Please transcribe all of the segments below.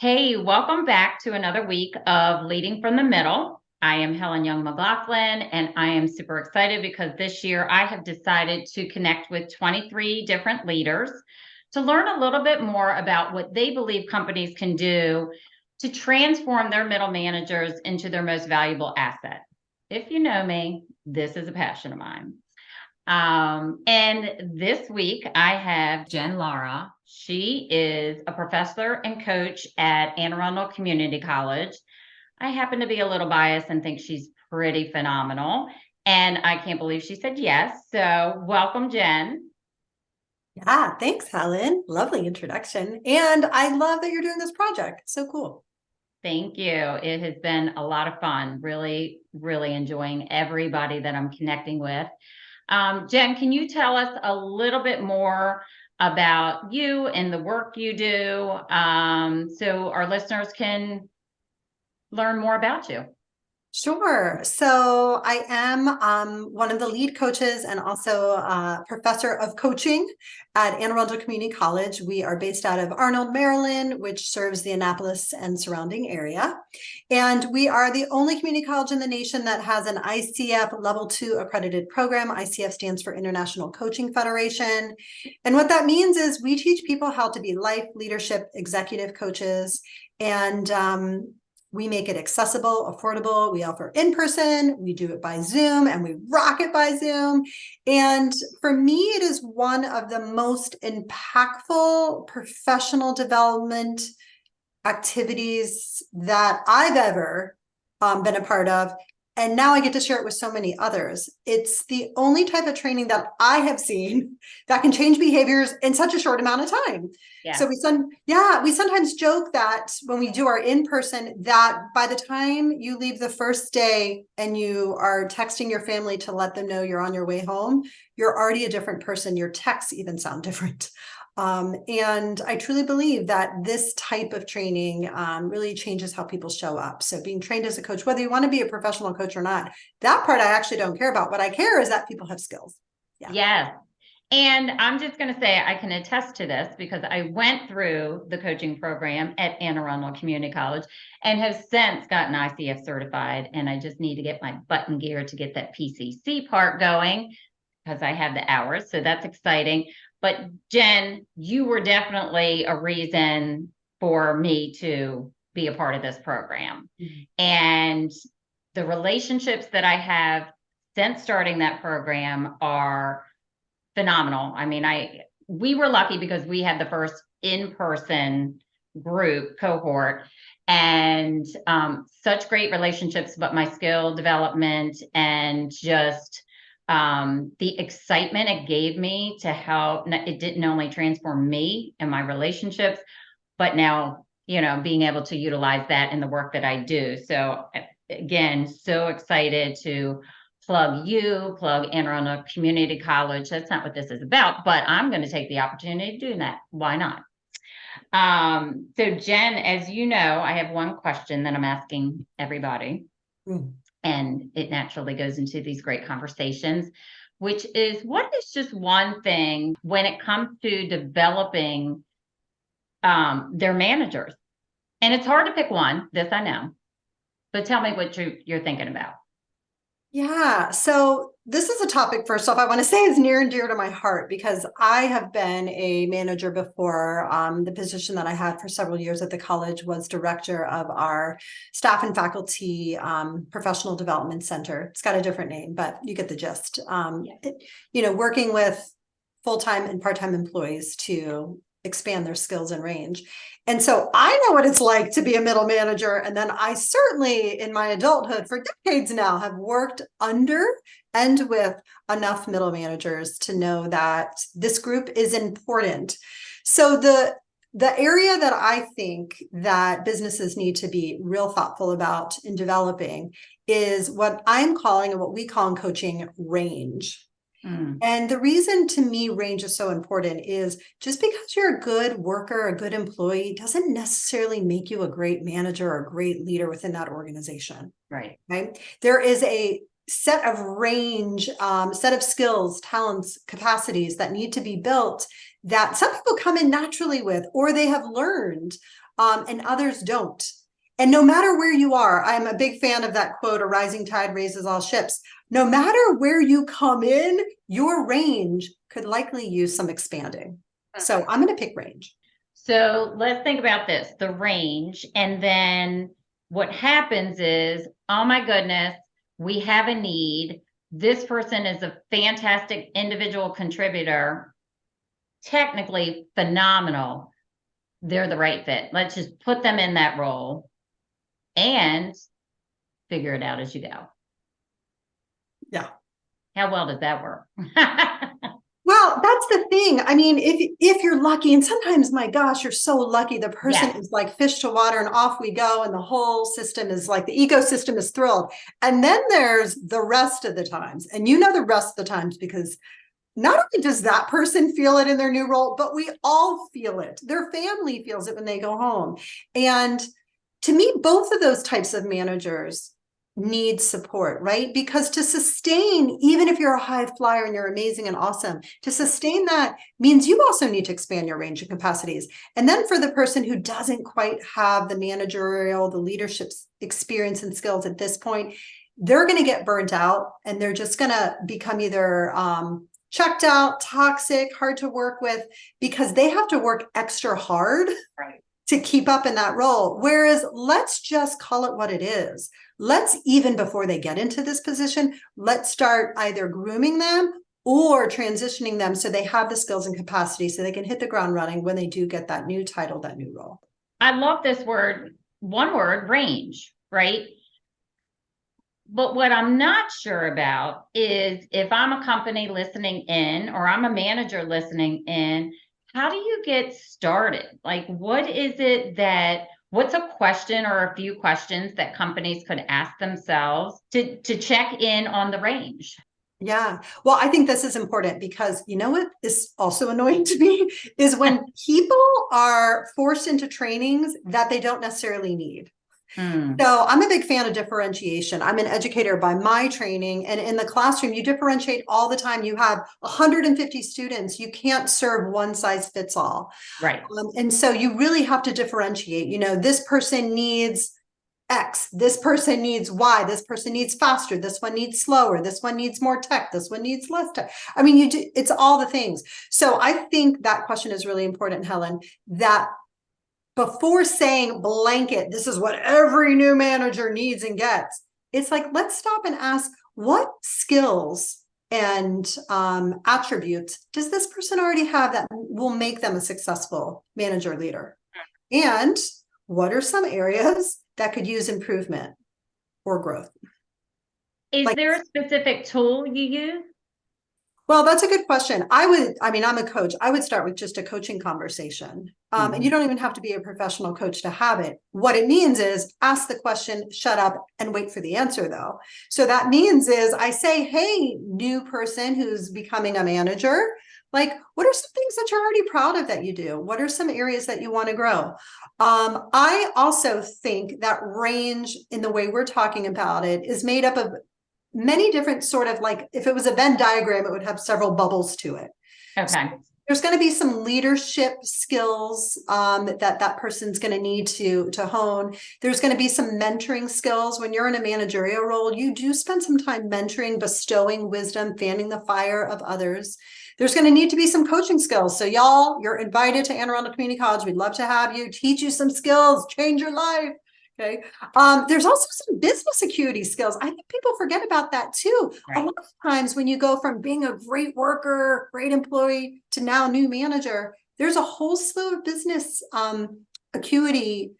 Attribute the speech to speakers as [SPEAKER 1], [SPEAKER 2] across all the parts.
[SPEAKER 1] Hey, welcome back to another week of Leading from the Middle. I am Helen Young-McLaughlin, and I am super excited because this year I have decided to connect with 23 different leaders to learn a little bit more about what they believe companies can do to transform their middle managers into their most valuable asset. If you know me, this is a passion of mine. And this week I have Lara. She is a professor and coach at Anne Arundel Community College. I happen to be a little biased and think she's pretty phenomenal. And I can't believe she said yes. So welcome, Jen.
[SPEAKER 2] Yeah, thanks, Helen. Lovely introduction. And I love that you're doing this project. So cool.
[SPEAKER 1] Thank you. It has been a lot of fun. Really, really enjoying everybody that I'm connecting with. Jen, can you tell us a little bit more about you and the work you do, so our listeners can learn more about you?
[SPEAKER 2] Sure. So I am one of the lead coaches and also a professor of coaching at Anne Arundel Community College. We are based out of Arnold, Maryland, which serves the Annapolis and surrounding area. And we are the only community college in the nation that has an ICF Level 2 accredited program. ICF stands for International Coaching Federation. And what that means is we teach people how to be life, leadership, executive coaches. And we make it accessible, affordable. We offer in-person, we do it by Zoom, and we rock it by Zoom. And for me, it is one of the most impactful professional development activities that I've ever been a part of. And now I get to share it with so many others. It's the only type of training that I have seen that can change behaviors in such a short amount of time.
[SPEAKER 1] Yeah.
[SPEAKER 2] So we sometimes joke that when we do our in-person, that by the time you leave the first day and you are texting your family to let them know you're on your way home, you're already a different person. Your texts even sound different. And I truly believe that this type of training really changes how people show up. So being trained as a coach, whether you want to be a professional coach or not, that part I actually don't care about. What I care is that people have skills.
[SPEAKER 1] Yeah. Yes. And I'm just going to say I can attest to this because I went through the coaching program at Anne Arundel Community College and have since gotten ICF certified. And I just need to get my butt in gear to get that PCC part going because I have the hours. So that's exciting. But Jen, you were definitely a reason for me to be a part of this program. Mm-hmm. And the relationships that I have since starting that program are phenomenal. I mean, we were lucky because we had the first in-person group cohort and such great relationships, but my skill development and just the excitement it gave me to help. It didn't only transform me and my relationships, but now, being able to utilize that in the work that I do. So again, so excited to plug Anne Arundel Community College. That's not what this is about, but I'm going to take the opportunity to do that. Why not? So Jen, as you know, I have one question that I'm asking everybody. And it naturally goes into these great conversations, which is what is just one thing when it comes to developing their managers? And it's hard to pick one, this I know, but tell me what you're thinking about.
[SPEAKER 2] Yeah, so this is a topic, first off, I want to say is near and dear to my heart because I have been a manager before. The position that I had for several years at the college was director of our staff and faculty professional development center. It's got a different name, but you get the gist. Working with full-time and part-time employees to expand their skills and range. And so I know what it's like to be a middle manager. And then I certainly in my adulthood for decades now have worked under and with enough middle managers to know that this group is important. So the area that I think that businesses need to be real thoughtful about in developing is what I'm calling and what we call in coaching range. And the reason to me range is so important is just because you're a good worker, a good employee, doesn't necessarily make you a great manager or a great leader within that organization.
[SPEAKER 1] Right.
[SPEAKER 2] There is a set of range, set of skills, talents, capacities that need to be built that some people come in naturally with, or they have learned, and others don't. And no matter where you are, I'm a big fan of that quote, a rising tide raises all ships. No matter where you come in, your range could likely use some expanding. So I'm going to pick range.
[SPEAKER 1] So let's think about this, the range. And then what happens is, oh my goodness, we have a need. This person is a fantastic individual contributor, technically phenomenal. They're the right fit. Let's just put them in that role and figure it out as you go.
[SPEAKER 2] Yeah.
[SPEAKER 1] How well does that work?
[SPEAKER 2] Well, that's the thing. I mean, if you're lucky, and sometimes, my gosh, you're so lucky, the person is like fish to water and off we go, and the whole system is like, the ecosystem is thrilled. And then there's the rest of the times, and you know the rest of the times, because not only does that person feel it in their new role, but we all feel it. Their family feels it when they go home. And to me, both of those types of managers need support, right? Because to sustain, even if you're a high flyer and you're amazing and awesome, to sustain that means you also need to expand your range of capacities. And then for the person who doesn't quite have the managerial, the leadership experience and skills at this point, they're going to get burnt out, and they're just going to become either checked out, toxic, hard to work with, because they have to work extra hard to keep up in that role. Whereas let's just call it what it is. Let's, even before they get into this position, let's start either grooming them or transitioning them so they have the skills and capacity so they can hit the ground running when they do get that new title, that new role.
[SPEAKER 1] I love this word, one word, range, right? But what I'm not sure about is, if I'm a company listening in, or I'm a manager listening in, how do you get started? Like, what is it that, what's a question or a few questions that companies could ask themselves to check in on the range?
[SPEAKER 2] Yeah. Well, I think this is important, because you know what is also annoying to me is when people are forced into trainings that they don't necessarily need. So I'm a big fan of differentiation. I'm an educator by my training, and in the classroom, you differentiate all the time. You have 150 students. You can't serve one size fits all.
[SPEAKER 1] Right.
[SPEAKER 2] And so you really have to differentiate. You know, this person needs X, this person needs Y, this person needs faster, this one needs slower, this one needs more tech, this one needs less tech. I mean, it's all the things. So I think that question is really important, Helen, that before saying blanket, this is what every new manager needs and gets, it's like, let's stop and ask, what skills and attributes does this person already have that will make them a successful manager leader? And what are some areas that could use improvement or growth?
[SPEAKER 1] Is there a specific tool you use?
[SPEAKER 2] Well, that's a good question. I mean, I'm a coach. I would start with just a coaching conversation. And you don't even have to be a professional coach to have it. What it means is ask the question, shut up, and wait for the answer, though. So that means is I say, hey, new person who's becoming a manager, like, what are some things that you're already proud of that you do? What are some areas that you want to grow? I also think that range, in the way we're talking about it, is made up of many different sort of, like, if it was a Venn diagram, it would have several bubbles to it.
[SPEAKER 1] Okay.
[SPEAKER 2] So there's going to be some leadership skills that person's going to need to hone. There's going to be some mentoring skills. When you're in a managerial role, you do spend some time mentoring, bestowing wisdom, fanning the fire of others. There's going to need to be some coaching skills. So y'all, you're invited to Anne Arundel Community College. We'd love to have you, teach you some skills, change your life. Okay. There's also some business acuity skills. I think people forget about that too. Right. A lot of times when you go from being a great worker, great employee to now new manager, there's a whole slew of business acuity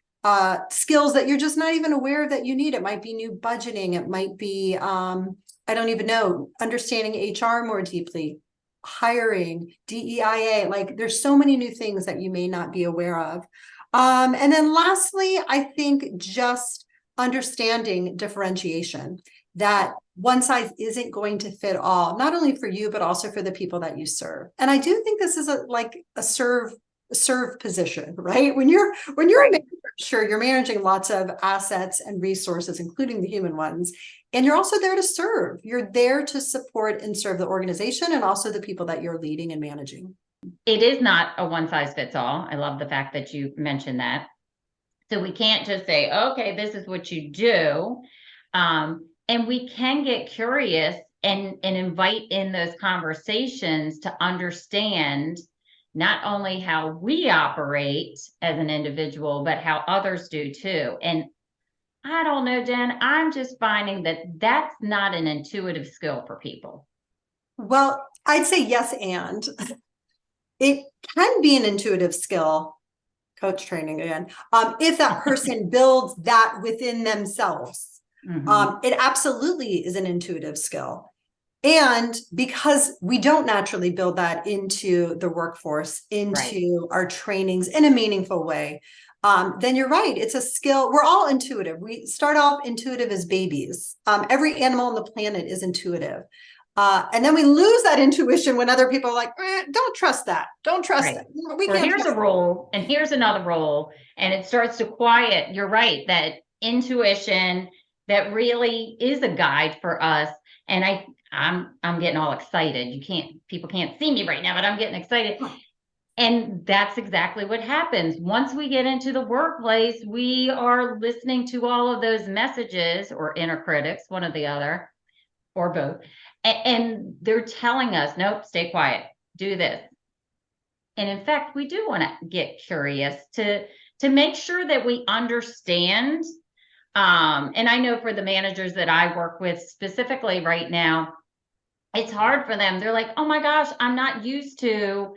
[SPEAKER 2] skills that you're just not even aware that you need. It might be new budgeting. It might be, I don't even know, understanding HR more deeply, hiring, DEIA. Like, there's so many new things that you may not be aware of. And then lastly, I think just understanding differentiation, that one size isn't going to fit all, not only for you, but also for the people that you serve. And I do think this is a serve position, right? When you're a manager, Sure, you're managing lots of assets and resources, including the human ones. And you're also there to serve. You're there to support and serve the organization and also the people that you're leading and managing.
[SPEAKER 1] It is not a one size fits all. I love the fact that you mentioned that. So we can't just say, okay, this is what you do. And we can get curious and invite in those conversations to understand not only how we operate as an individual, but how others do too. And I don't know, Jen, I'm just finding that that's not an intuitive skill for people.
[SPEAKER 2] Well, I'd say yes, and it can be an intuitive skill, coach training again, if that person builds that within themselves. It absolutely is an intuitive skill. And because we don't naturally build that into the workforce, into our trainings in a meaningful way, then you're right. It's a skill. We're all intuitive. We start off intuitive as babies. Every animal on the planet is intuitive. And then we lose that intuition when other people are like, don't trust that. Don't trust that.
[SPEAKER 1] We can't here's a role and here's another role. And it starts to quiet. You're right. That intuition that really is a guide for us. And I'm getting all excited. People can't see me right now, but I'm getting excited. And that's exactly what happens. Once we get into the workplace, we are listening to all of those messages or inner critics, one or the other, or both. And they're telling us, nope, stay quiet, do this. And in fact, we do want to get curious to make sure that we understand. And I know for the managers that I work with specifically right now, it's hard for them. They're like, oh my gosh, I'm not used to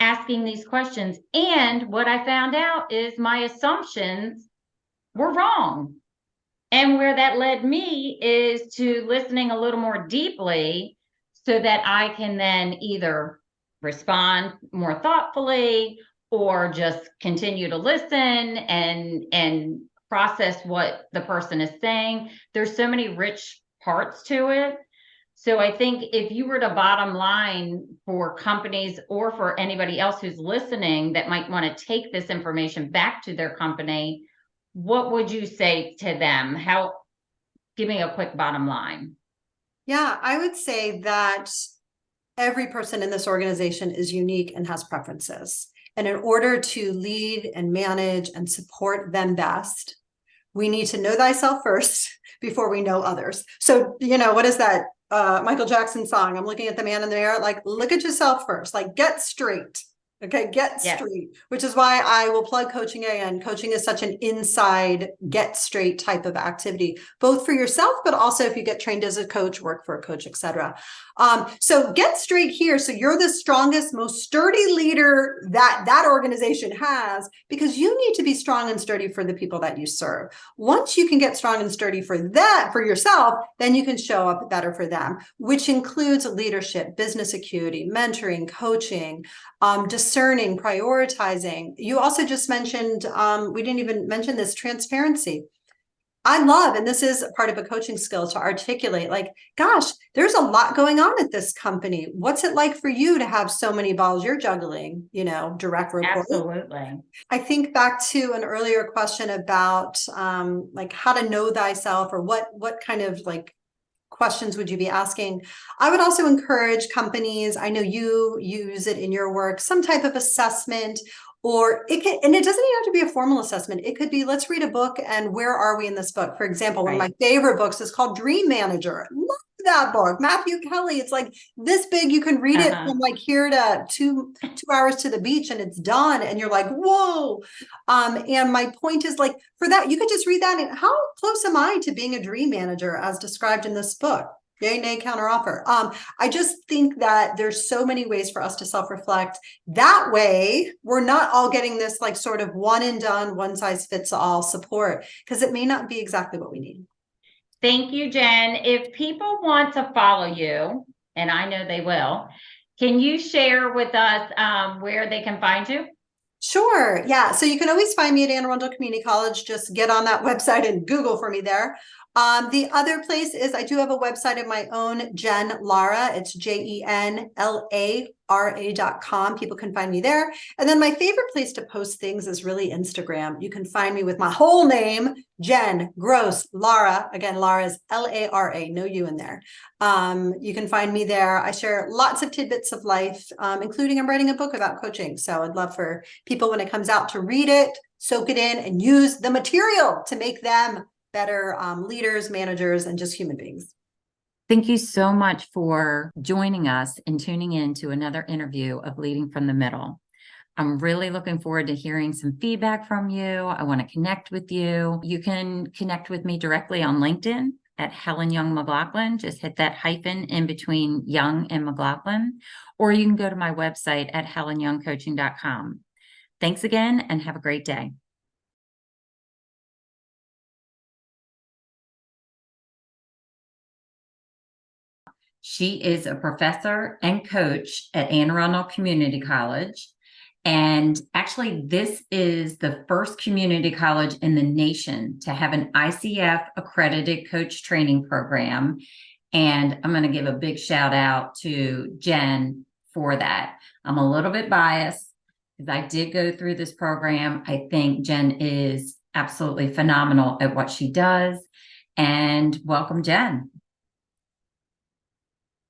[SPEAKER 1] asking these questions. And what I found out is my assumptions were wrong. And where that led me is to listening a little more deeply so that I can then either respond more thoughtfully or just continue to listen and process what the person is saying. There's so many rich parts to it. So I think if you were to bottom line for companies or for anybody else who's listening that might want to take this information back to their company, what would you say to them? Give me a quick bottom line.
[SPEAKER 2] Yeah, I would say that every person in this organization is unique and has preferences. And in order to lead and manage and support them best, we need to know thyself first before we know others. So, what is that Michael Jackson song? I'm looking at the man in the mirror, like, look at yourself first, like, get straight. Okay, get straight, which is why I will plug coaching again. Coaching is such an inside get straight type of activity, both for yourself, but also if you get trained as a coach, work for a coach, etc. So get straight here. So you're the strongest, most sturdy leader that organization has, because you need to be strong and sturdy for the people that you serve. Once you can get strong and sturdy for yourself, then you can show up better for them, which includes leadership, business acuity, mentoring, coaching, discerning, prioritizing. You also just mentioned, we didn't even mention this, transparency. I love, and this is part of a coaching skill, to articulate like, gosh, there's a lot going on at this company. What's it like for you to have so many balls you're juggling, direct report?
[SPEAKER 1] Absolutely.
[SPEAKER 2] I think back to an earlier question about like how to know thyself, or what kind of like questions would you be asking? I would also encourage companies, I know you use it in your work, some type of assessment, or it doesn't even have to be a formal assessment. It could be, let's read a book and where are we in this book? For example, one of my favorite books is called Dream Manager. Love that book. Matthew Kelly. It's like this big. You can read it from like here to two hours to the beach and it's done. And you're like, whoa. And my point is, like, for that, you could just read that. And how close am I to being a dream manager as described in this book? Yay, nay, counteroffer. I just think that there's so many ways for us to self-reflect. That way, we're not all getting this like sort of one and done, one size fits all support, because it may not be exactly what we need.
[SPEAKER 1] Thank you, Jen. If people want to follow you, and I know they will, can you share with us where they can find you?
[SPEAKER 2] Sure. Yeah. So you can always find me at Anne Arundel Community College. Just get on that website and Google for me there. The other place is I do have a website of my own, Jen Lara. It's JenLara.com. People can find me there. And then my favorite place to post things is really Instagram. You can find me with my whole name, Jen Gross Lara. Again, Lara is Lara, no U in there. You can find me there. I share lots of tidbits of life, including I'm writing a book about coaching. So I'd love for people when it comes out to read it, soak it in, and use the material to make them better leaders, managers, and just human beings.
[SPEAKER 1] Thank you so much for joining us and tuning in to another interview of Leading from the Middle. I'm really looking forward to hearing some feedback from you. I want to connect with you. You can connect with me directly on LinkedIn at Helen Young-McLaughlin. Just hit that hyphen in between Young and McLaughlin, or you can go to my website at helenyoungcoaching.com. Thanks again and have a great day. She is a professor and coach at Anne Arundel Community College. And actually, this is the first community college in the nation to have an ICF accredited coach training program. And I'm going to give a big shout out to Jen for that. I'm a little bit biased because I did go through this program. I think Jen is absolutely phenomenal at what she does. And welcome, Jen.